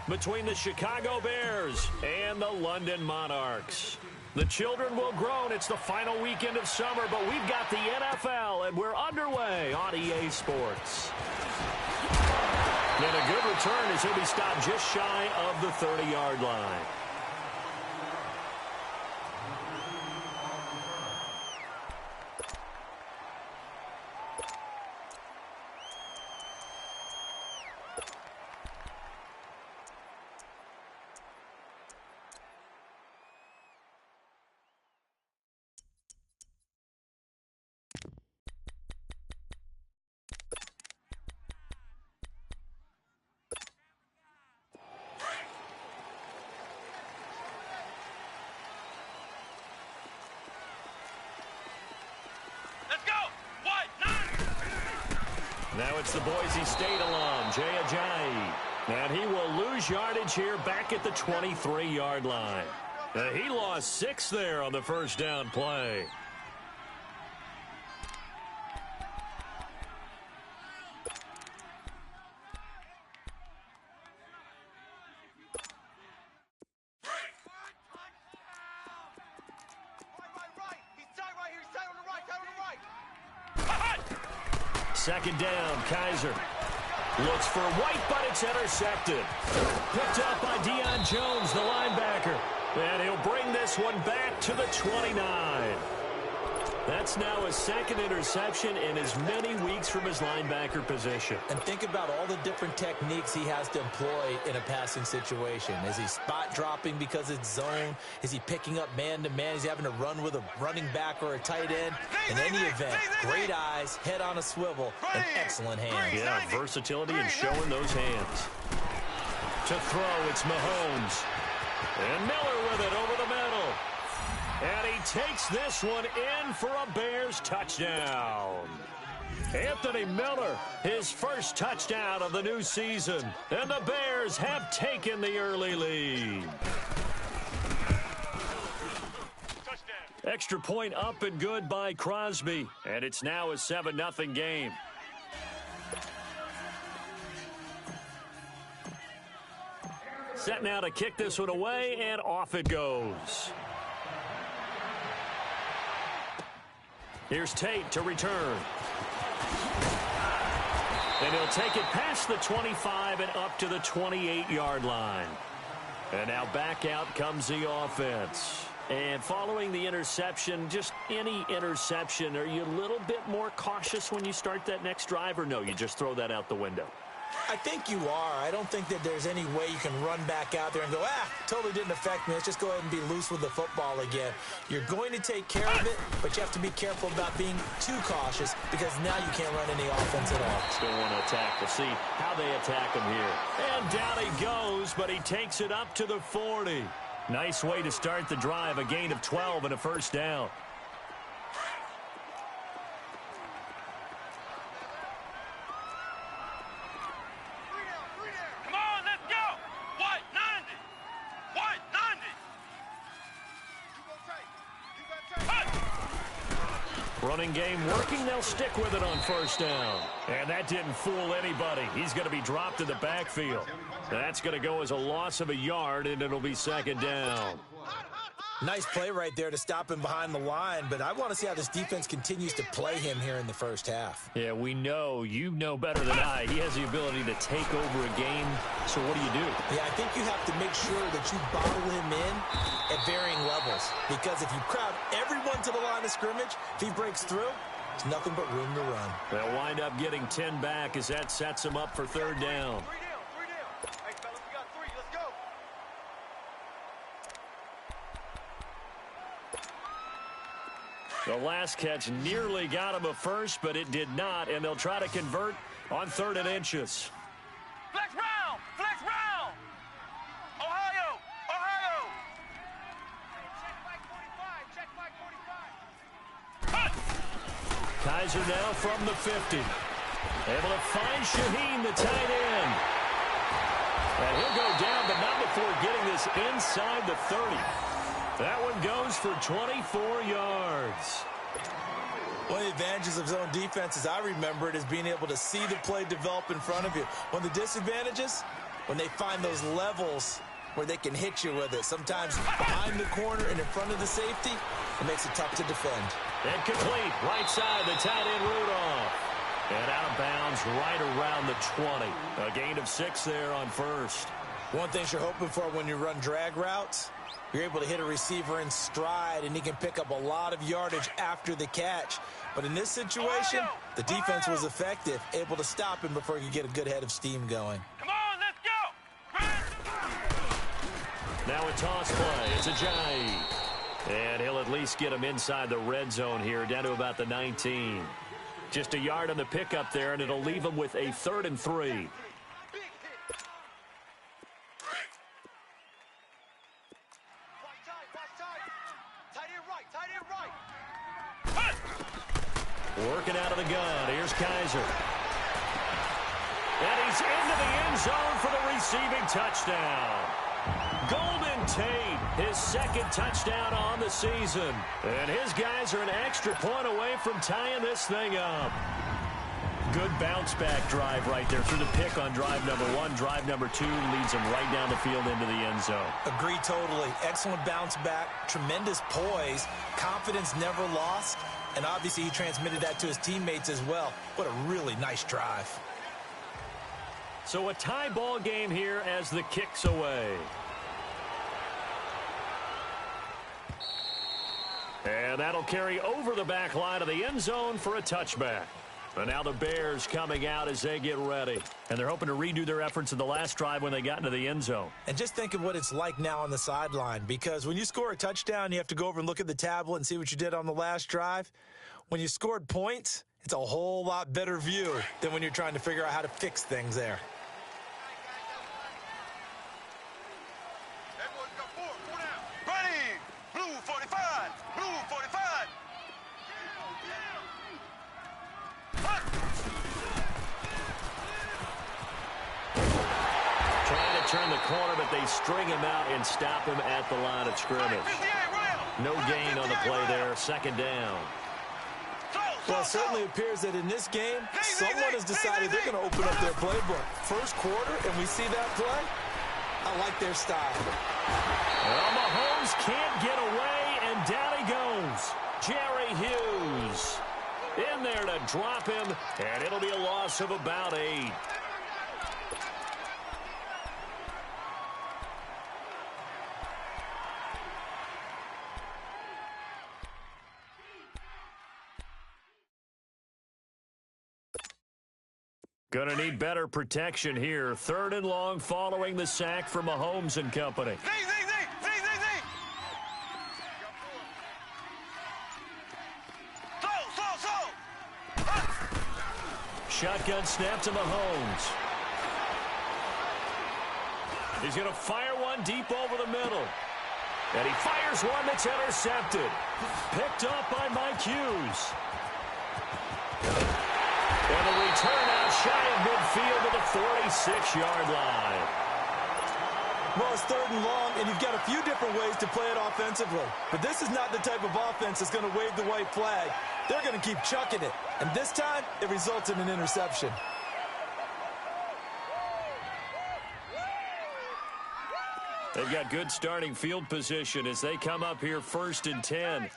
between the Chicago Bears and the London Monarchs. The children will groan. It's the final weekend of summer, but we've got the NFL, and we're underway on EA Sports. And a good return as he'll be stopped just shy of the 30-yard line. Now it's the Boise State alum, Jay Ajayi. And he will lose yardage here back at the 23-yard line. He lost 6 there on the first down play. Second down, Kaiser. Looks for White, but it's intercepted. Picked up by Deion Jones, the linebacker. And he'll bring this one back to the 29. That's now his second interception in as many weeks from his linebacker position. And think about all the different techniques he has to employ in a passing situation. Is he spot dropping because it's zone? Is he picking up man-to-man? Is he having to run with a running back or a tight end? In any event, great eyes, head on a swivel, and excellent hands. Yeah, versatility and showing those hands. To throw, it's Mahomes. And Miller with it over the middle. And he takes this one in for a Bears touchdown. Anthony Miller, his first touchdown of the new season. And the Bears have taken the early lead. Touchdown. Extra point up and good by Crosby. And it's now a 7-0 game. Set now to kick this one away, and off it goes. Here's Tate to return. And he'll take it past the 25 and up to the 28-yard line. And now back out comes the offense. And following the interception, just any interception, are you a little bit more cautious when you start that next drive, or no, you just throw that out the window? I think you are. I don't think that there's any way you can run back out there and go, totally didn't affect me. Let's just go ahead and be loose with the football again. You're going to take care of it, but you have to be careful about being too cautious because now you can't run any offense at all. Still want to attack. We'll see how they attack him here. And down he goes, but he takes it up to the 40. Nice way to start the drive, a gain of 12 and a first down. Running game working. They'll stick with it on first down. And that didn't fool anybody. He's going to be dropped in the backfield. That's going to go as a loss of a yard, and it'll be second down. Nice play right there to stop him behind the line, but I want to see how this defense continues to play him here in the first half. Yeah, we know. You know better than I. He has the ability to take over a game, so what do you do? Yeah, I think you have to make sure that you bottle him in at varying levels, because if you crowd everyone to the line of scrimmage, if he breaks through, there's nothing but room to run. They'll wind up getting 10 back as that sets him up for third down. The last catch nearly got him a first, but it did not, and they'll try to convert on 3rd and inches. Flex round! Flex round! Ohio! Ohio! Check back 45. Check back 45. Kaiser now from the 50. Able to find Shaheen, the tight end. And he'll go down, but not before getting this inside the 30. That one goes for 24 yards. One of the advantages of zone defense, as I remember it, is being able to see the play develop in front of you. One of the disadvantages, when they find those levels where they can hit you with it. Sometimes behind the corner and in front of the safety, it makes it tough to defend. Incomplete. Right side, the tight end Rudolph. And out of bounds right around the 20. A gain of 6 there on first. One thing you're hoping for when you run drag routes, you're able to hit a receiver in stride, and he can pick up a lot of yardage after the catch. But in this situation, the defense was effective, able to stop him before he could get a good head of steam going. Come on, let's go! Now a toss play. It's Ajayi. And he'll at least get him inside the red zone here, down to about the 19. Just a yard on the pickup there, and it'll leave him with a 3rd and 3. Big hit. Tight end right. Working out of the gun. Here's Kaiser. And he's into the end zone for the receiving touchdown. Golden Tate, his 2nd touchdown on the season. And his guys are an extra point away from tying this thing up. Good bounce-back drive right there through the pick on drive number 1. Drive number 2 leads him right down the field into the end zone. Agree totally. Excellent bounce back, tremendous poise, confidence never lost, and obviously he transmitted that to his teammates as well. What a really nice drive. So a tie ball game here as the kick's away. And that'll carry over the back line of the end zone for a touchback. And now the Bears coming out as they get ready. And they're hoping to redo their efforts in the last drive when they got into the end zone. And just think of what it's like now on the sideline, because when you score a touchdown, you have to go over and look at the tablet and see what you did on the last drive. When you scored points, it's a whole lot better view than when you're trying to figure out how to fix things there. Ready! Blue 45! Blue 45! Trying to turn the corner, but they string him out and stop him at the line of scrimmage. No gain on the play there. 2nd down. Well, it certainly appears that in this game, someone has decided they're going to open up their playbook. First quarter, and we see that play. I like their style. Well, Mahomes can't get away, and down he goes. Jerry Hughes in there to drop him, and it'll be a loss of about 8. Going to need better protection here. 3rd and long following the sack from Mahomes and company. Shotgun snap to Mahomes. He's going to fire one deep over the middle. And he fires one that's intercepted. Picked up by Mike Hughes. And a return out shy of midfield to the 46-yard line. Well, it's 3rd and long, and you've got a few different ways to play it offensively. But this is not the type of offense that's going to wave the white flag. They're going to keep chucking it. And this time, it results in an interception. They've got good starting field position as they come up here 1st and 10.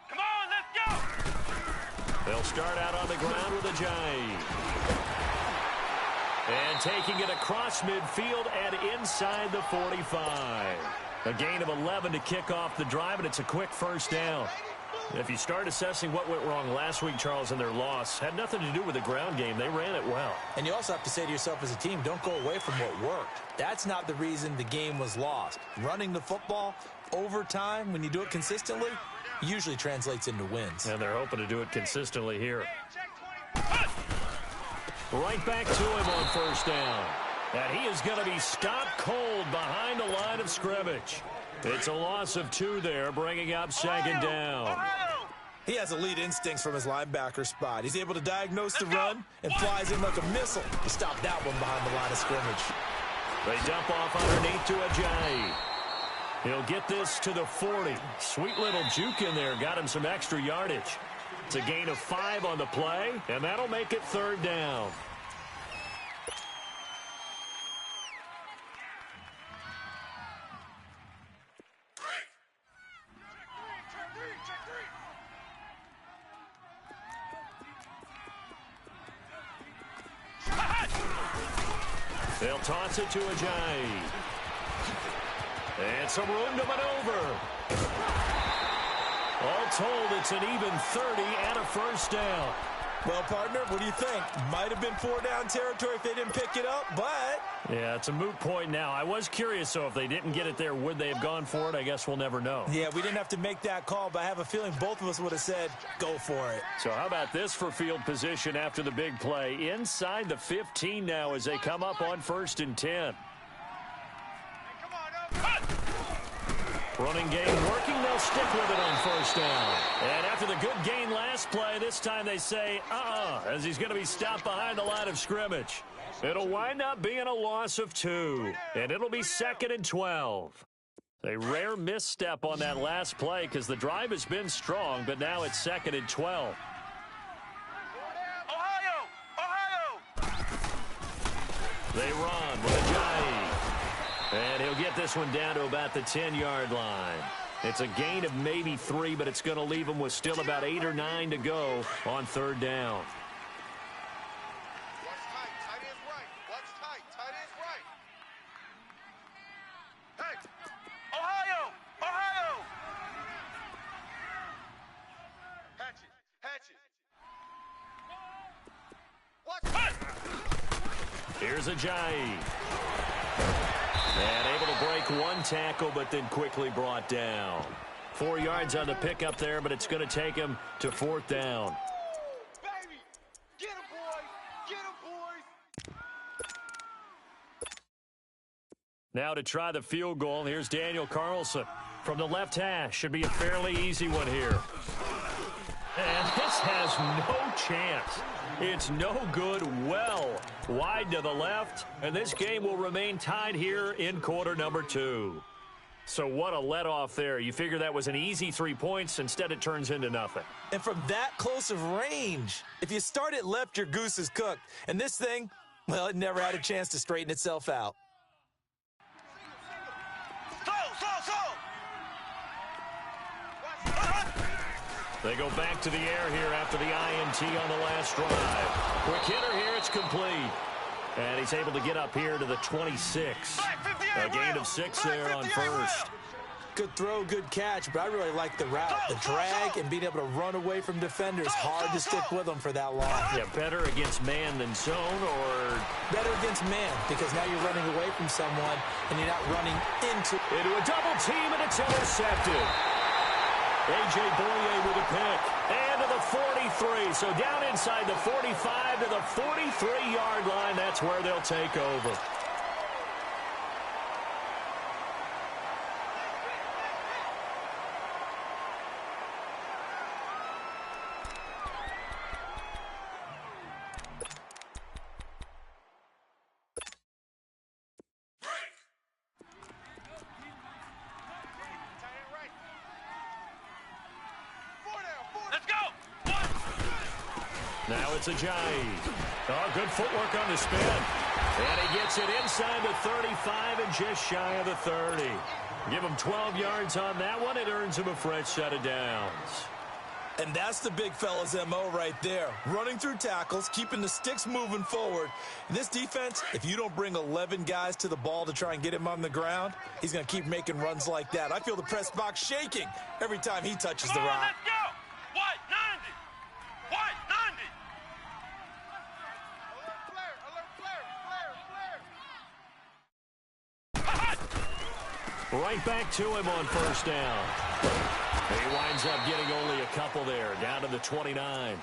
Come on, let's go! They'll start out on the ground with Ajayi. And taking it across midfield and inside the 45. A gain of 11 to kick off the drive, and it's a quick 1st down. If you start assessing what went wrong last week, Charles, in their loss, had nothing to do with the ground game. They ran it well. And you also have to say to yourself as a team, don't go away from what worked. That's not the reason the game was lost. Running the football over time, when you do it consistently, usually translates into wins. And they're hoping to do it consistently here. Right back to him on 1st down. And he is going to be stopped cold behind the line of scrimmage. It's a loss of 2 there, bringing up 2nd down. He has elite instincts from his linebacker spot. He's able to diagnose the run and flies in like a missile to stop that one behind the line of scrimmage. They dump off underneath to Ajayi. He'll get this to the 40. Sweet little juke in there. Got him some extra yardage. It's a gain of 5 on the play, and that'll make it 3rd down. They'll toss it to Ajayi. And some room to maneuver. All told, it's an even 30 and a first down. Well, partner, what do you think? Might have been 4 down territory if they didn't pick it up, but... Yeah, it's a moot point now. I was curious, so if they didn't get it there, would they have gone for it? I guess we'll never know. Yeah, we didn't have to make that call, but I have a feeling both of us would have said, go for it. So how about this for field position after the big play? Inside the 15 now as they come up on 1st and 10. Running game working, they'll stick with it on 1st down. And after the good gain last play, this time they say, as he's going to be stopped behind the line of scrimmage. It'll wind up being a loss of 2, and it'll be 2nd and 12. A rare misstep on that last play because the drive has been strong, but now it's 2nd and 12. Ohio! They run with Ajayi. And he'll get this one down to about the 10-yard line. It's a gain of maybe 3, but it's going to leave him with still about 8 or 9 to go on 3rd down. Watch tight. Tight is right. Watch tight. Tight is right. Hey! Ohio! Ohio! Hatch it. Hatch it. Watch it. Here's Ajayi. And able to break 1 tackle, but then quickly brought down. 4 yards on the pickup there, but it's going to take him to 4th down. Baby! Get him, boys! Get him, boys! Now to try the field goal, here's Daniel Carlson. From the left hash, should be a fairly easy one here. And this has no chance. It's no good, well wide to the left, and this game will remain tied here in quarter number 2. So what a let-off there. You figure that was an easy 3 points. Instead, it turns into nothing. And from that close of range, if you start it left, your goose is cooked. And this thing, well, it never had a chance to straighten itself out. They go back to the air here after the INT on the last drive. Quick hitter here, it's complete. And he's able to get up here to the 26. A gain of 6 there on 1st. Good throw, good catch, but I really like the route. The drag and being able to run away from defenders. Hard to stick with them for that long. Yeah, better against man than zone, or... Better against man, because now you're running away from someone and you're not running into a double team, and it's intercepted. A.J. Boye with a pick. And to the 43. So down inside the 45 to the 43-yard line. That's where they'll take over. Now it's Ajayi. Oh, good footwork on the spin. And he gets it inside the 35 and just shy of the 30. Give him 12 yards on that one. It earns him a fresh set of downs. And that's the big fella's MO right there. Running through tackles, keeping the sticks moving forward. In this defense, if you don't bring 11 guys to the ball to try and get him on the ground, he's going to keep making runs like that. I feel the press box shaking every time he touches the rock. Let's go! White 90! White 90! Right back to him on 1st down. He winds up getting only a couple there, down to the 29.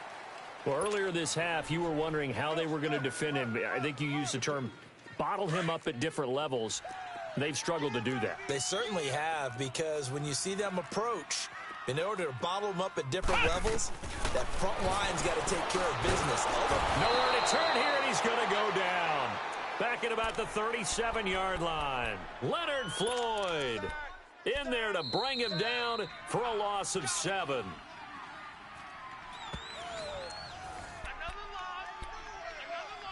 Well, earlier this half, you were wondering how they were going to defend him. I think you used the term bottle him up at different levels. They've struggled to do that. They certainly have, because when you see them approach, in order to bottle them up at different levels, that front line's got to take care of business. Nowhere to turn here, and he's going to go down. Back at about the 37-yard line. Leonard Floyd in there to bring him down for a loss of 7.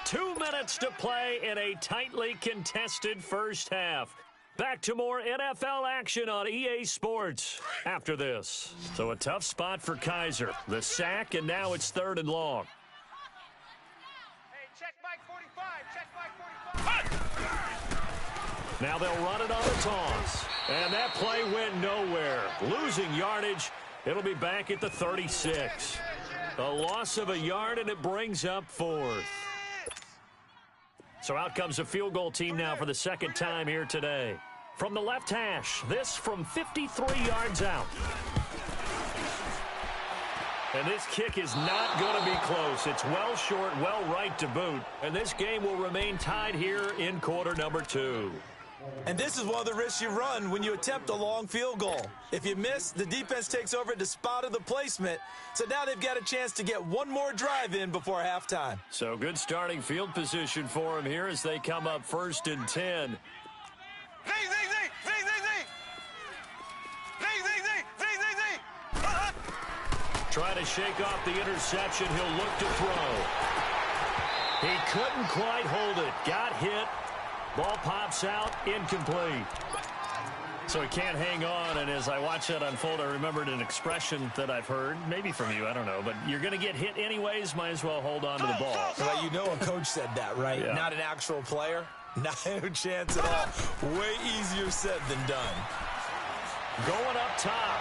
2 minutes to play in a tightly contested first half. Back to more NFL action on EA Sports after this. So a tough spot for Kaiser. The sack, and now it's 3rd and long. Hey, check Mike 45. Check Now they'll run it on the toss. And that play went nowhere. Losing yardage. It'll be back at the 36. A loss of a yard, and it brings up 4th. So out comes a field goal team now for the second time here today. From the left hash, this from 53 yards out. And this kick is not going to be close. It's well short, well right to boot. And this game will remain tied here in quarter number 2. And this is one of the risks you run when you attempt a long field goal. If you miss, the defense takes over at the spot of the placement. So now they've got a chance to get one more drive in before halftime. So good starting field position for them here as they come up 1st and 10. Trying to shake off the interception. He'll look to throw. He couldn't quite hold it. Got hit. Ball pops out. Incomplete. So he can't hang on, and as I watch that unfold, I remembered an expression that I've heard, maybe from you, I don't know, but you're going to get hit anyways, might as well hold on to the ball. Well, you know a coach said that, right? Yeah. Not an actual player. Not a chance at all. Way easier said than done. Going up top.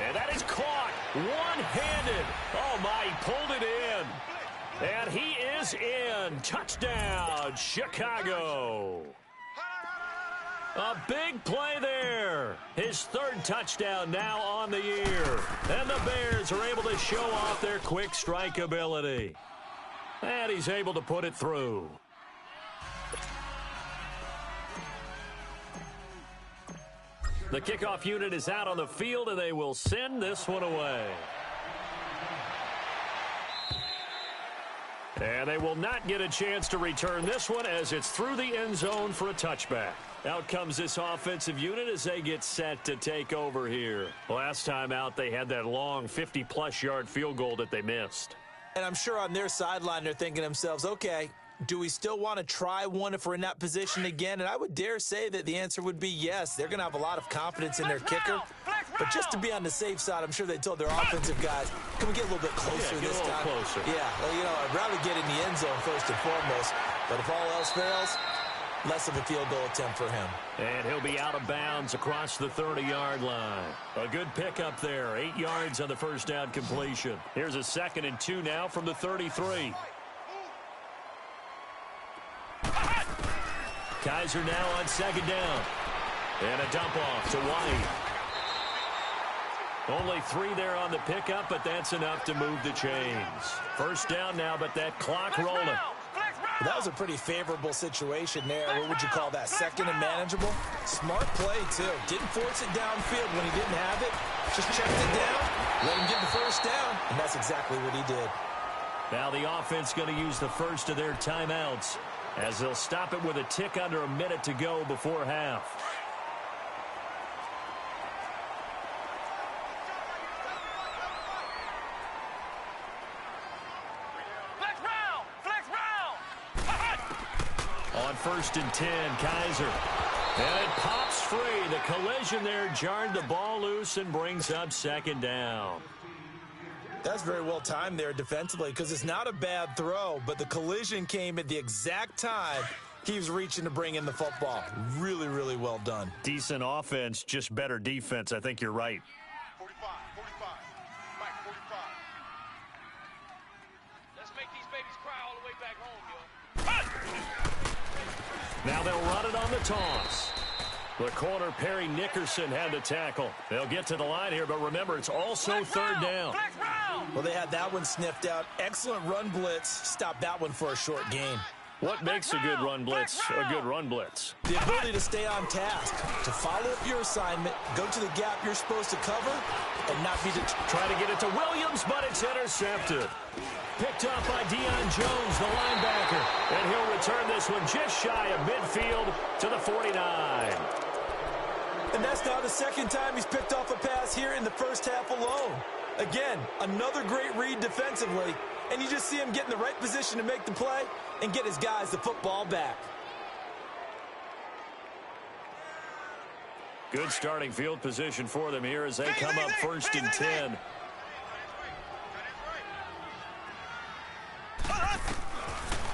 And that is caught one-handed. Oh, my, he pulled it in. And he is in. Touchdown, Chicago. A big play there. His 3rd touchdown now on the year. And the Bears are able to show off their quick strike ability. And he's able to put it through. The kickoff unit is out on the field, and they will send this one away. And they will not get a chance to return this one as it's through the end zone for a touchback. Out comes this offensive unit as they get set to take over here. Last time out, they had that long 50-plus yard field goal that they missed. And I'm sure on their sideline they're thinking to themselves, okay, do we still want to try one if we're in that position again? And I would dare say that the answer would be yes. They're going to have a lot of confidence in their kicker. But just to be on the safe side, I'm sure they told their offensive guys, can we get a little bit closer this time? Closer. Yeah, well, you know, I'd rather get in the end zone first and foremost. But if all else fails, less of a field goal attempt for him. And he'll be out of bounds across the 30-yard line. A good pickup there. 8 yards on the first down completion. Here's a 2nd and 2 now from the 33. Kaiser now on 2nd down. And a dump off to White. Only 3 there on the pickup, but that's enough to move the chains. First down now, but that clock rolling. Well, that was a pretty favorable situation there. What would you call that? 2nd and manageable? Smart play, too. Didn't force it downfield when he didn't have it. Just checked it down, let him get the first down, and that's exactly what he did. Now the offense going to use the first of their timeouts as they'll stop it with a tick under a minute to go before half. On 1st and 10, Kaiser. And it pops free. The collision there jarred the ball loose and brings up 2nd down. That's very well timed there defensively because it's not a bad throw, but the collision came at the exact time he was reaching to bring in the football. Really, really well done. Decent offense, just better defense. I think you're right. 45. Mike, 45. Let's make these babies cry all the way back home, yo. Now they'll run it on the toss. The corner, Perry Nickerson, had the tackle. They'll get to the line here, but remember, it's also 3rd down. Well, they had that one sniffed out. Excellent run blitz. Stopped that one for a short gain. What makes a good run blitz a good run blitz? The ability to stay on task, to follow up your assignment, go to the gap you're supposed to cover, and not be try to get it to Williams, but it's intercepted. Picked up by Deion Jones, the linebacker. And he'll return this one just shy of midfield to the 49. And that's now the 2nd time he's picked off a pass here in the first half alone. Again, another great read defensively. And you just see him get in the right position to make the play and get his guys the football back. Good starting field position for them here as they come up 1st and 10.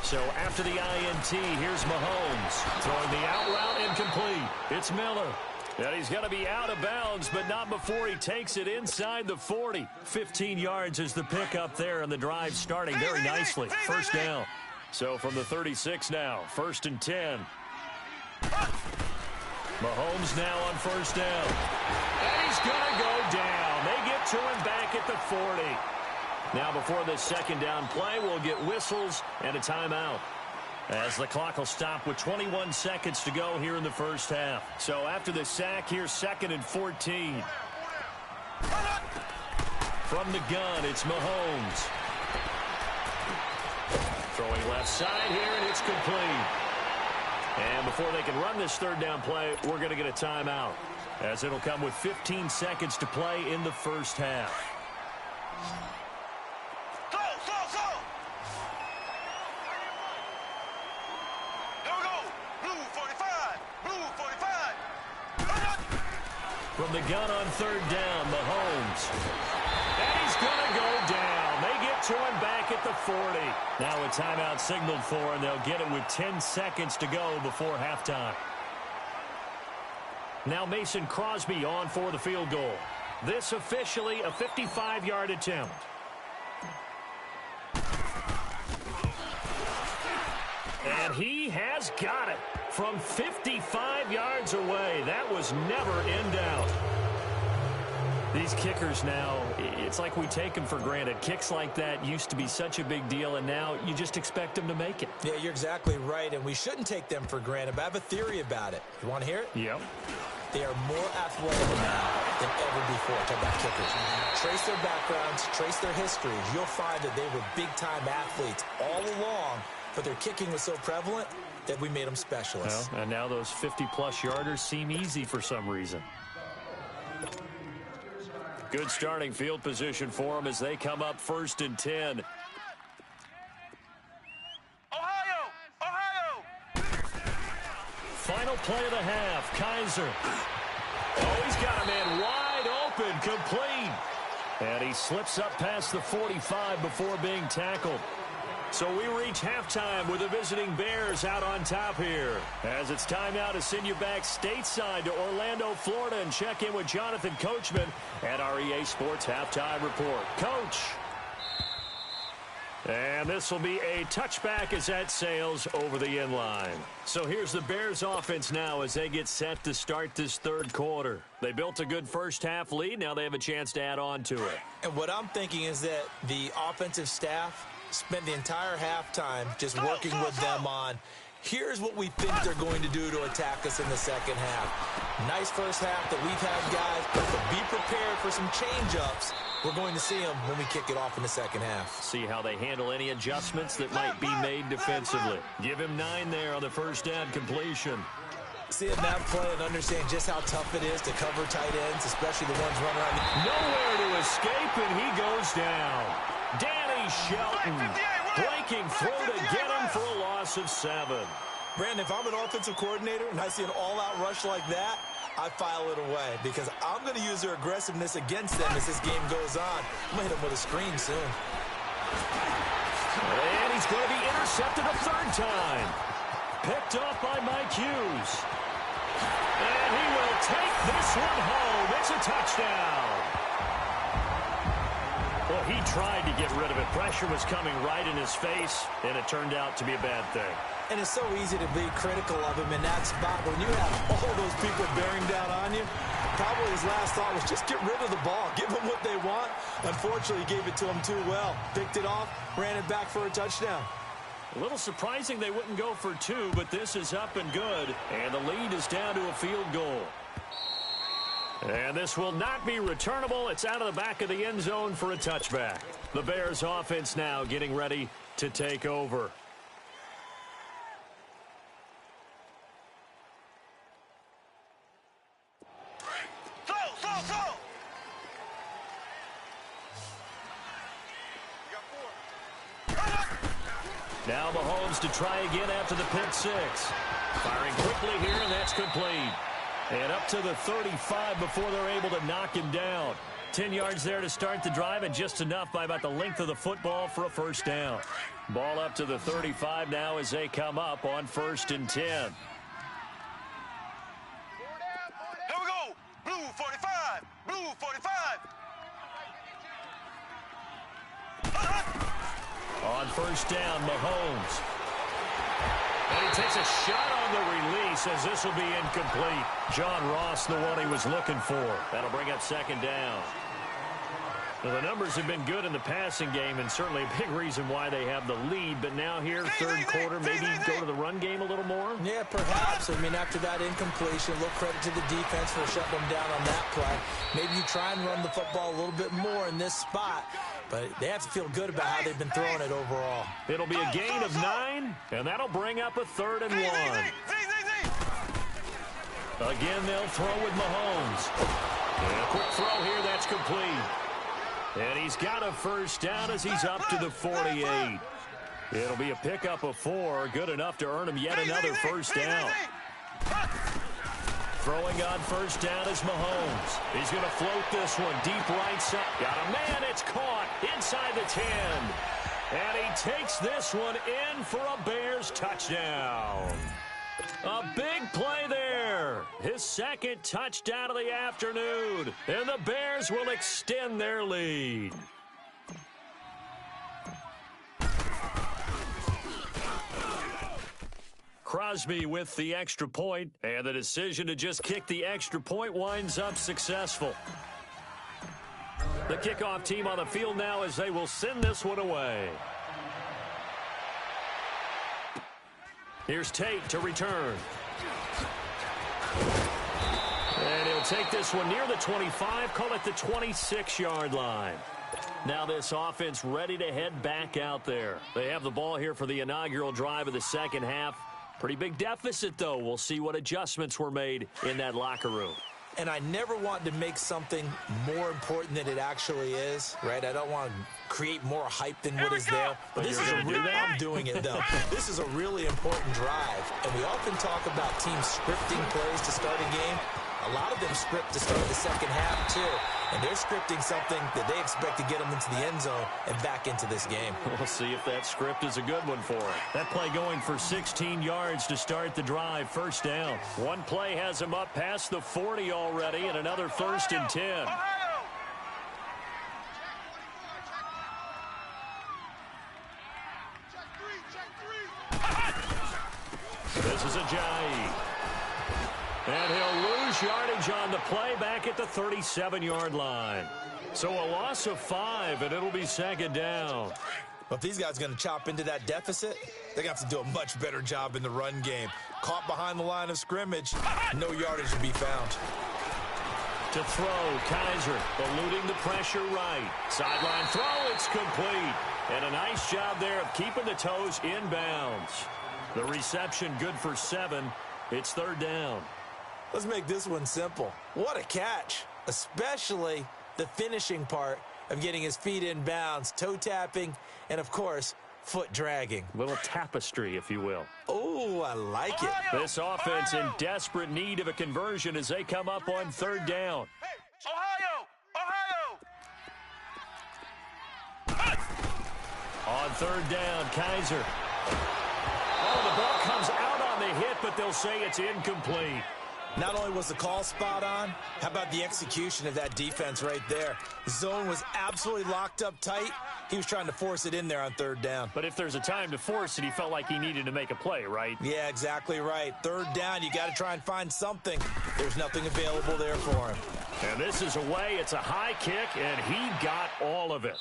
So after the INT, here's Mahomes. Throwing the out route incomplete. It's Miller. And he's going to be out of bounds, but not before he takes it inside the 40. 15 yards is the pickup there, and the drive starting very nicely. First down. So from the 36 now, 1st and 10. Mahomes now on first down. And he's going to go down. They get to him back at the 40. Now before this second down play, we'll get whistles and a timeout, as the clock will stop with 21 seconds to go here in the first half. So after the sack, here's 2nd and 14. From the gun, it's Mahomes. Throwing left side here, and it's complete. And before they can run this third down play, we're going to get a timeout, as it'll come with 15 seconds to play in the first half. From the gun on third down, Mahomes. And he's going to go down. They get to him back at the 40. Now a timeout signaled for, and they'll get it with 10 seconds to go before halftime. Now Mason Crosby on for the field goal. This officially a 55-yard attempt. And he has got it from 55 yards away. That was never in doubt. These kickers now, it's like we take them for granted. Kicks like that used to be such a big deal, and now you just expect them to make it. Yeah, you're exactly right, and we shouldn't take them for granted, but I have a theory about it. You want to hear it? Yep. They are more athletic now than ever before. Talk about kickers. Trace their backgrounds, trace their histories. You'll find that they were big-time athletes all along, but their kicking was so prevalent that we made them specialists. Well, and now those 50-plus yarders seem easy for some reason. Good starting field position for them as they come up 1st and 10. Final play of the half, Kaiser. Oh, he's got a man wide open, complete. And he slips up past the 45 before being tackled. So we reach halftime with the visiting Bears out on top here, as it's time now to send you back stateside to Orlando, Florida, and check in with Jonathan Coachman at our EA Sports Halftime Report. Coach. And this will be a touchback as that sails over the end line. So here's the Bears offense now as they get set to start this third quarter. They built a good first half lead. Now they have a chance to add on to it. And what I'm thinking is that the offensive staff spent the entire halftime just working with them on, here's what we think they're going to do to attack us in the second half. Nice first half that we've had, guys, but be prepared for some change-ups. We're going to see them when we kick it off in the second half. See how they handle any adjustments that might be made defensively. Give him 9 there on the first down completion. Seeing that play and understand just how tough it is to cover tight ends, especially the ones running around. Nowhere to escape, and he goes down. Danny Shelton breaking through to get him for a loss of 7. Brandon, if I'm an offensive coordinator and I see an all-out rush like that, I file it away because I'm going to use their aggressiveness against them as this game goes on. I'm going to hit them with a screen soon. And he's going to be intercepted a third time. Picked off by Mike Hughes. And he will take this one home. It's a touchdown. Well, he tried to get rid of it. Pressure was coming right in his face, and it turned out to be a bad thing. And it's so easy to be critical of him in that spot. When you have all those people bearing down on you, probably his last thought was just get rid of the ball. Give them what they want. Unfortunately, he gave it to them too well. Picked it off, ran it back for a touchdown. A little surprising they wouldn't go for 2, but this is up and good. And the lead is down to a field goal. And this will not be returnable. It's out of the back of the end zone for a touchback. The Bears offense now getting ready to take over. Now Mahomes to try again after the pick 6. Firing quickly here, and that's complete. And up to the 35 before they're able to knock him down. 10 yards there to start the drive, and just enough by about the length of the football for a first down. Ball up to the 35 now as they come up on 1st and 10. Here we go. Blue 45. Blue 45. On 1st down, Mahomes. And he takes a shot on the release as this will be incomplete. John Ross, the one he was looking for. That'll bring up 2nd down. Well, the numbers have been good in the passing game, and certainly a big reason why they have the lead. But now here, 3rd quarter, maybe go to the run game a little more? Yeah, perhaps. I mean, after that incompletion, a little credit to the defense for shutting them down on that play. Maybe you try and run the football a little bit more in this spot. But they have to feel good about how they've been throwing it overall. It'll be a gain of 9, and that'll bring up a 3rd and 1. Again, they'll throw with Mahomes. And a quick throw here, that's complete. And he's got a 1st down as he's up to the 48. It'll be a pickup of 4, good enough to earn him yet another 1st down. Throwing on 1st down is Mahomes. He's going to float this one deep right side. Got a man, it's caught inside the 10. And he takes this one in for a Bears touchdown. A big play there. His 2nd touchdown of the afternoon. And the Bears will extend their lead. Crosby with the extra point, and the decision to just kick the extra point winds up successful. The kickoff team on the field now as they will send this one away. Here's Tate to return. And he'll take this one near the 25, call it the 26-yard line. Now this offense ready to head back out there. They have the ball here for the inaugural drive of the 2nd half. Pretty big deficit, though. We'll see what adjustments were made in that locker room. And I never want to make something more important than it actually is, right? I don't want to create more hype than what is there. But this is I'm doing it, though. This is a really important drive. And we often talk about teams scripting plays to start a game. A lot of them script to start the 2nd half, too. And they're scripting something that they expect to get them into the end zone and back into this game. We'll see if that script is a good one for it. That play going for 16 yards to start the drive, 1st down. One play has him up past the 40 already, and another 1st and 10. This is Ajayi. And he'll lose yardage on the play back at the 37-yard line. So a loss of 5, and it'll be 2nd down. Well, if these guys are going to chop into that deficit, they're going to have to do a much better job in the run game. Caught behind the line of scrimmage, no yardage to be found. To throw, Kaiser eluding the pressure right. Sideline throw, it's complete. And a nice job there of keeping the toes in bounds. The reception good for 7. It's 3rd down. Let's make this one simple. What a catch, especially the finishing part of getting his feet in bounds, toe tapping, and, of course, foot dragging. A little tapestry, if you will. Oh, I like it. This offense in desperate need of a conversion as they come up on 3rd down. On 3rd down, Kaiser. Oh, the ball comes out on the hit, but they'll say it's incomplete. Not only was the call spot on, how about the execution of that defense right there? The zone was absolutely locked up tight. He was trying to force it in there on 3rd down. But if there's a time to force it, he felt like he needed to make a play, right? Yeah, exactly right. 3rd down, you got to try and find something. There's nothing available there for him. And this is away. It's a high kick, and he got all of it.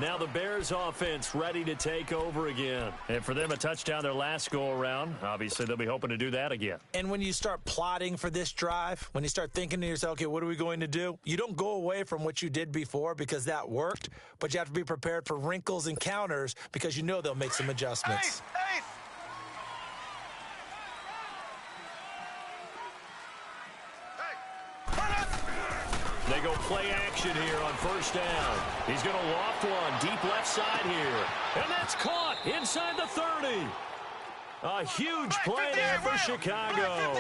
Now the Bears offense ready to take over again. And for them, a touchdown their last go-around. Obviously, they'll be hoping to do that again. And when you start plotting for this drive, when you start thinking to yourself, okay, what are we going to do? You don't go away from what you did before because that worked, but you have to be prepared for wrinkles and counters because you know they'll make some adjustments. They go play action here on 1st down. He's going to loft one deep left side here. And that's caught inside the 30. A huge play there for Chicago.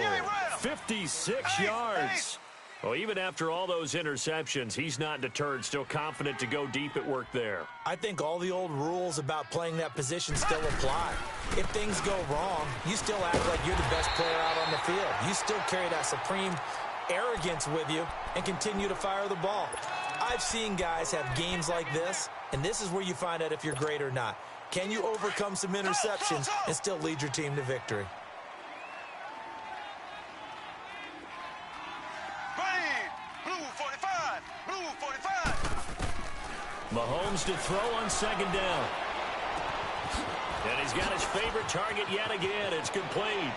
56 yards. Well, even after all those interceptions, he's not deterred, still confident to go deep at work there. I think all the old rules about playing that position still apply. If things go wrong, you still act like you're the best player out on the field. You still carry that supreme arrogance with you and continue to fire the ball. I've seen guys have games like this, and this is where you find out if you're great or not. Can you overcome some interceptions and still lead your team to victory? Mahomes to throw on second down. And he's got his favorite target yet again. It's complete.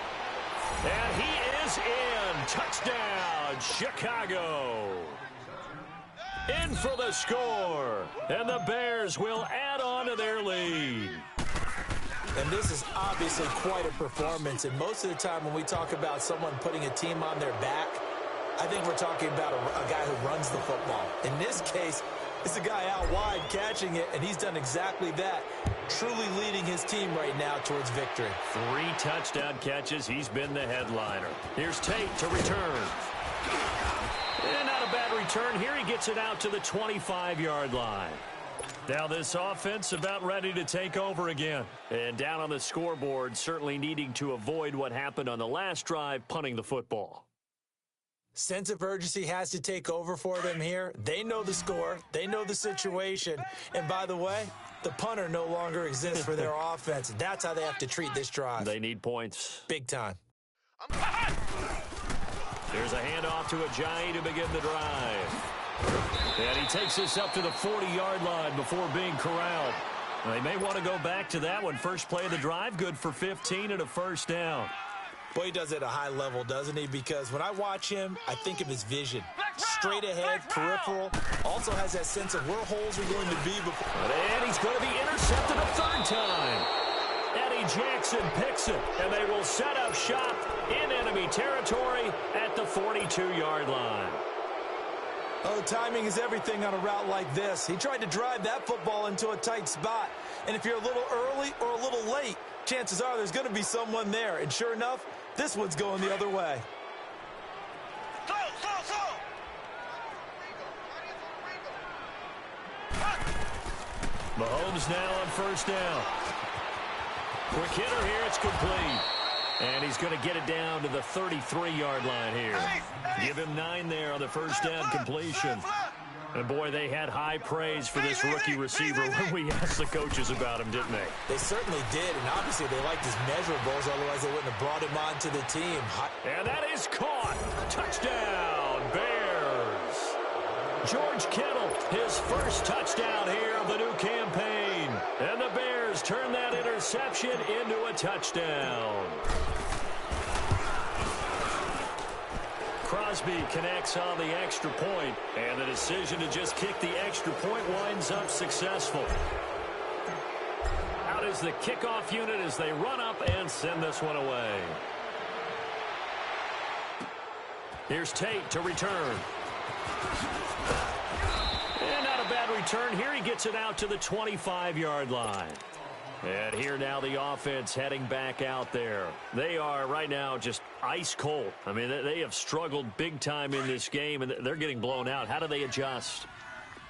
And he is in. Touchdown, Chicago. In for the score. And the Bears will add on to their lead. And this is obviously quite a performance. And most of the time when we talk about someone putting a team on their back, I think we're talking about a guy who runs the football. In this case, it's a guy out wide catching it, and he's done exactly that, truly leading his team right now towards victory. 3 touchdown catches. He's been the headliner. Here's Tate to return. And not a bad return here. He gets it out to the 25-yard line. Now this offense about ready to take over again. And down on the scoreboard, certainly needing to avoid what happened on the last drive, punting the football. Sense of urgency has to take over for them here. They know the score. They know the situation. And by the way, the punter no longer exists for their offense. That's how they have to treat this drive. They need points. Big time. There's a handoff to Ajayi to begin the drive. And he takes this up to the 40-yard line before being corralled. They may want to go back to that one. First play of the drive, good for 15 and a first down. Boy, he does it at a high level, doesn't he? Because when I watch him, I think of his vision. Straight ahead, peripheral. Also has that sense of where holes are going to be before. And he's going to be intercepted a third time. Eddie Jackson picks it, and they will set up shop in enemy territory at the 42-yard line. Oh, timing is everything on a route like this. He tried to drive that football into a tight spot. And if you're a little early or a little late, chances are there's going to be someone there. And sure enough, this one's going the other way. Mahomes now on first down. Quick hitter here, it's complete. And he's going to get it down to the 33-yard line here. Give him 9 there on the first down completion. And, boy, they had high praise for this rookie receiver when we asked the coaches about him, didn't they? They certainly did, and obviously they liked his measurables, otherwise they wouldn't have brought him onto the team. And that is caught. Touchdown, Bears. George Kittle, his first touchdown here of the new campaign. And the Bears turn that interception into a touchdown. Crosby connects on the extra point, and the decision to just kick the extra point winds up successful. Out is the kickoff unit as they run up and send this one away. Here's Tate to return. And not a bad return here. He gets it out to the 25-yard line. And here now the offense heading back out there. They are right now just ice cold. I mean, they have struggled big time in this game, and they're getting blown out. How do they adjust?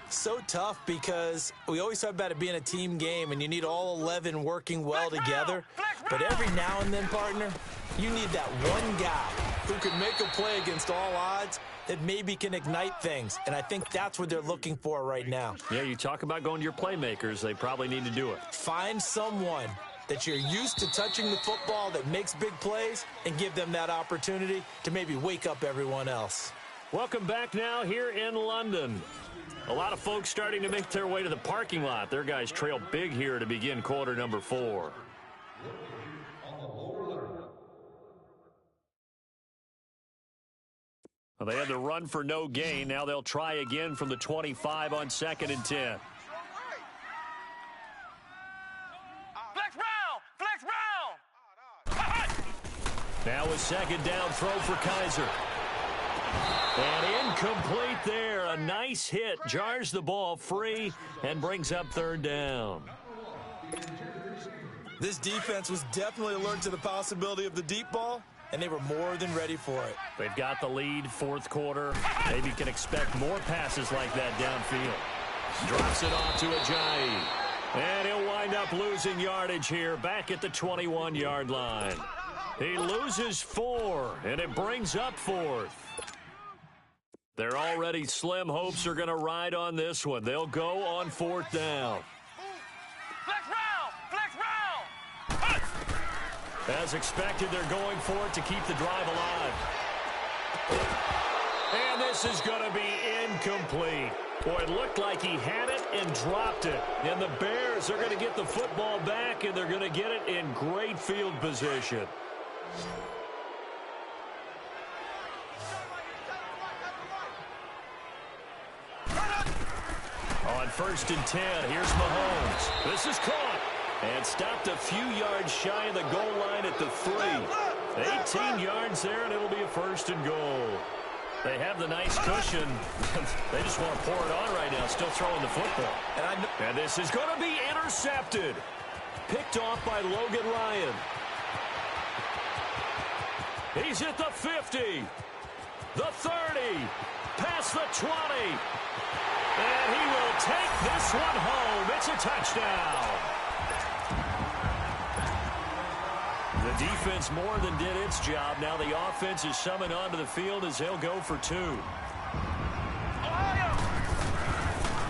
So tough because we always talk about it being a team game, and you need all 11 working well together. But every now and then, partner, you need that one guy who can make a play against all odds that maybe can ignite things. And I think that's what they're looking for right now. Yeah, you talk about going to your playmakers. They probably need to do it. Find someone that you're used to touching the football that makes big plays and give them that opportunity to maybe wake up everyone else. Welcome back now here in London. A lot of folks starting to make their way to the parking lot. Their guys trail big here to begin quarter number 4. Well, they had the run for no gain. Now they'll try again from the 25 on 2nd and 10. Now a second down throw for Kaiser. And incomplete there. A nice hit. Jars the ball free and brings up 3rd down. This defense was definitely alert to the possibility of the deep ball, and they were more than ready for it. They've got the lead, fourth quarter. Maybe can expect more passes like that downfield. Drops it off to Ajayi. And he'll wind up losing yardage here back at the 21-yard line. He loses 4, and it brings up 4th. Their already slim hopes are going to ride on this one. They'll go on 4th down. Flex round! Flex round! As expected, they're going for it to keep the drive alive. And this is going to be incomplete. Boy, it looked like he had it and dropped it. And the Bears are going to get the football back, and they're going to get it in great field position. On 1st and 10, here's Mahomes. This is caught and stopped a few yards shy of the goal line at the 3. 18 yards there, and it'll be a 1st and goal. They have the nice cushion. They just want to pour it on right now, still throwing the football. And this is going to be intercepted. Picked off by Logan Ryan. He's at the 50, the 30, past the 20. And he will take this one home. It's a touchdown. The defense more than did its job. Now the offense is summoned onto the field as they'll go for 2.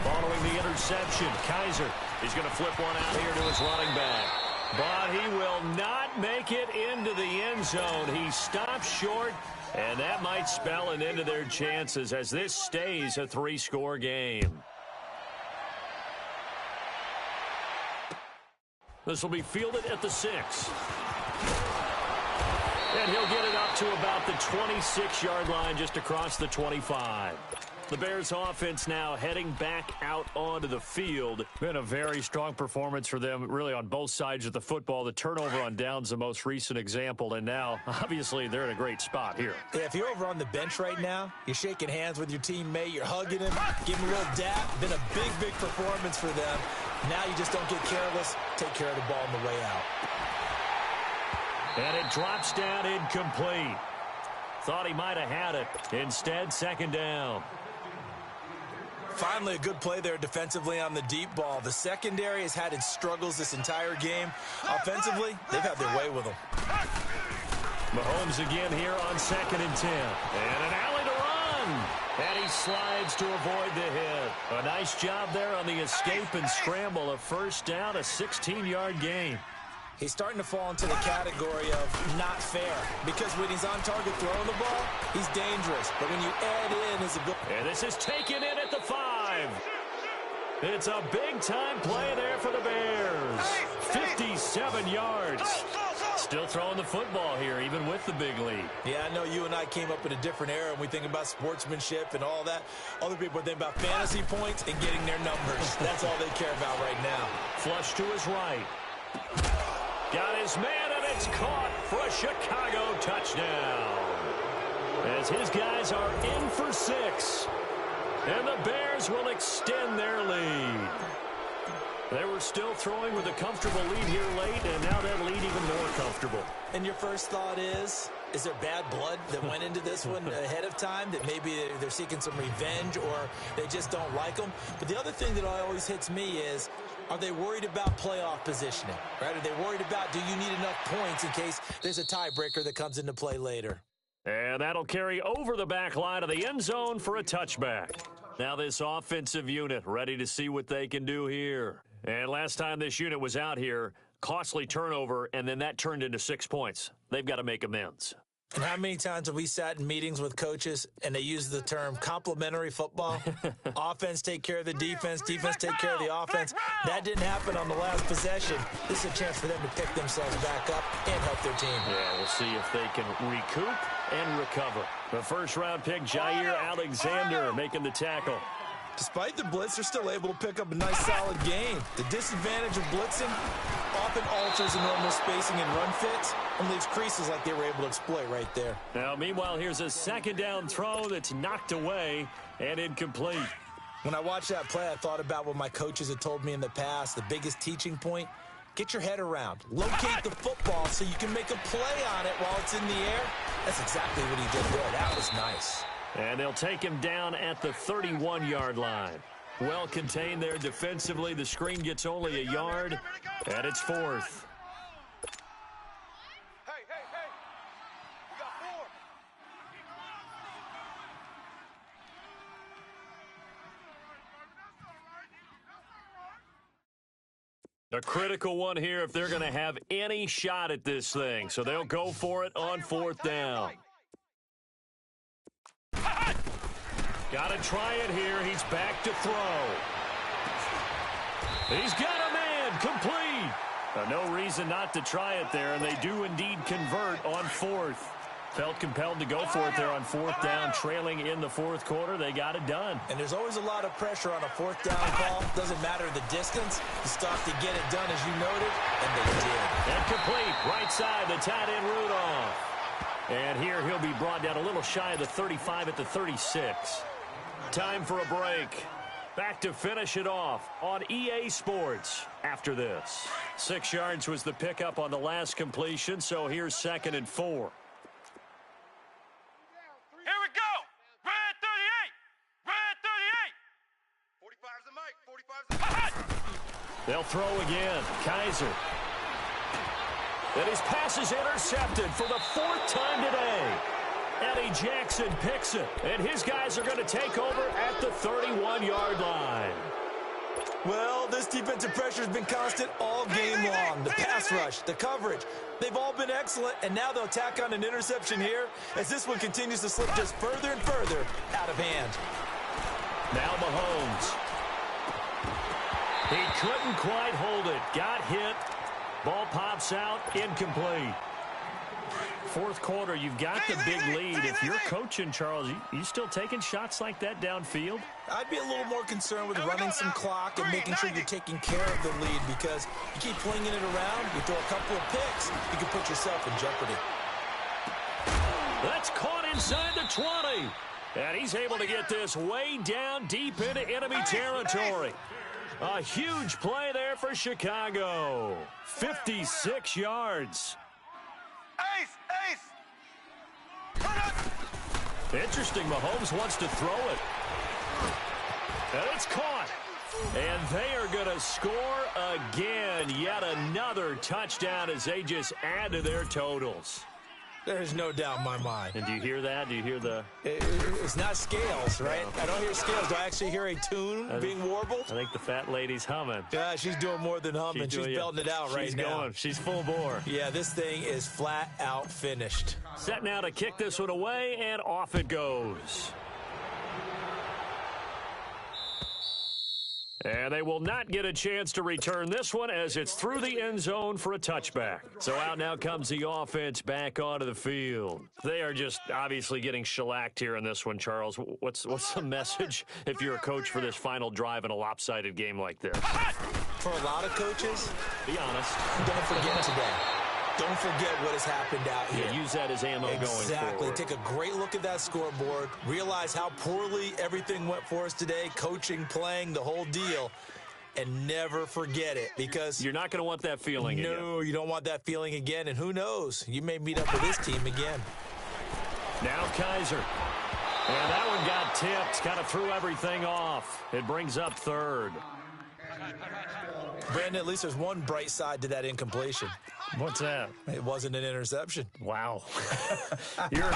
Following the interception, Kaiser is going to flip one out here to his running back. But he will not make it into the end zone. He stops short, and that might spell an end to their chances as this stays a 3-score game. This will be fielded at the 6. And he'll get it up to about the 26-yard line, just across the 25. The Bears offense now heading back out onto the field. Been a very strong performance for them, really, on both sides of the football. The turnover on downs, the most recent example, and now, obviously, they're in a great spot here. Yeah, if you're over on the bench right now, you're shaking hands with your teammate, you're hugging him, giving him a little dap. Been a big, big performance for them. Now you just don't get careless. Take care of the ball on the way out. And it drops down incomplete. Thought he might have had it. Instead, 2nd down. Finally, a good play there defensively on the deep ball. The secondary has had its struggles this entire game. Offensively, they've had their way with them. Mahomes again here on 2nd and 10. And an alley to run. And he slides to avoid the hit. A nice job there on the escape and scramble. A 1st down, a 16-yard gain. He's starting to fall into the category of not fair, because when he's on target throwing the ball, he's dangerous. But when you add in his ability... And this is taken in at the 5. It's a big-time play there for the Bears. 57 yards. Still throwing the football here, even with the big lead. Yeah, I know you and I came up in a different era, and we think about sportsmanship and all that. Other people think about fantasy points and getting their numbers. That's all they care about right now. Flush to his right. Got his man, and it's caught for a Chicago touchdown. As his guys are in for 6. And the Bears will extend their lead. They were still throwing with a comfortable lead here late, and now that lead even more comfortable. And your first thought is there bad blood that went into this one ahead of time, that maybe they're seeking some revenge or they just don't like them? But the other thing that always hits me is, are they worried about playoff positioning, right? Are they worried about, do you need enough points in case there's a tiebreaker that comes into play later? And that'll carry over the back line of the end zone for a touchback. Now this offensive unit ready to see what they can do here. And last time this unit was out here, costly turnover, and then that turned into 6 points. They've got to make amends. And how many times have we sat in meetings with coaches and they use the term complementary football? Offense take care of the defense, defense take care of the offense. That didn't happen on the last possession. This is a chance for them to pick themselves back up and help their team. Yeah, we'll see if they can recoup and recover. The first-round pick, Jair Alexander, making the tackle. Despite the blitz, they're still able to pick up a nice, solid gain. The disadvantage of blitzing often alters the normal spacing and run fits and leaves creases like they were able to exploit right there. Now, meanwhile, here's a 2nd down throw that's knocked away and incomplete. When I watched that play, I thought about what my coaches had told me in the past. The biggest teaching point, get your head around. Locate the football so you can make a play on it while it's in the air. That's exactly what he did there. That was nice. And they'll take him down at the 31-yard line. Well contained there defensively. The screen gets only a yard, and it's 4th. Hey, hey, hey. We got 4. A critical one here if they're going to have any shot at this thing. So they'll go for it on 4th down. Got to try it here. He's back to throw. He's got a man. Complete. No reason not to try it there, and they do indeed convert on 4th. Felt compelled to go for it there on 4th down, trailing in the 4th quarter. They got it done. And there's always a lot of pressure on a 4th down call. Doesn't matter the distance. You start to get it done, as you noted, and they did. And complete. Right side, the tight end Rudolph. And here he'll be brought down a little shy of the 35 at the 36. Time for a break. Back to finish it off on EA Sports after this. 6 yards was the pickup on the last completion, so here's 2nd and 4. Here we go. Red 38. Red 38. 45's the mic. 45's the They'll throw again. Kaiser. And his pass is intercepted for the 4th time today. Eddie Jackson picks it, and his guys are going to take over at the 31-yard line. Well, this defensive pressure has been constant all game long. The pass rush, the coverage, they've all been excellent, and now they'll tack on an interception here as this one continues to slip just further and further out of hand. Now Mahomes. He couldn't quite hold it. Got hit. Ball pops out. Incomplete. 4th quarter, you've got the big lead. If you're coaching, Charles, you still taking shots like that downfield? I'd be a little more concerned with running some clock and making sure you're taking care of the lead, because you keep flinging it around, you throw a couple of picks, you can put yourself in jeopardy. That's caught inside the 20. And he's able to get this way down deep into enemy territory. A huge play there for Chicago. 56 yards. Ace! Interesting, Mahomes wants to throw it. And it's caught. And they are going to score again. Yet another touchdown as they just add to their totals. There's no doubt in my mind. And do you hear that? Do you hear the... It's not scales, right? I don't hear scales. Do I actually hear a tune being warbled? I think the fat lady's humming. Yeah, she's doing more than humming. She's belting it out right now. She's going. She's full bore. Yeah, this thing is flat out finished. Set now to kick this one away, and off it goes. And they will not get a chance to return this one as it's through the end zone for a touchback. So out now comes the offense back onto the field. They are just obviously getting shellacked here in this one, Charles. What's the message if you're a coach for this final drive in a lopsided game like this? For a lot of coaches, be honest. Don't forget today. Don't forget what has happened out here. Yeah, use that as ammo going forward. Exactly. Take a great look at that scoreboard. Realize how poorly everything went for us today. Coaching, playing, the whole deal. And never forget it, because you're not going to want that feeling again. No, you don't want that feeling again. And who knows? You may meet up with this team again. Now Kaiser. And that one got tipped. Kind of threw everything off. It brings up 3rd. Brandon, at least there's one bright side to that incompletion. What's that? It wasn't an interception. Wow. You're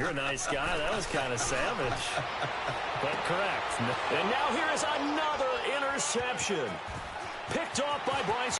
a nice guy. That was kind of savage. But correct. And now here is another interception. Picked off by Bryce.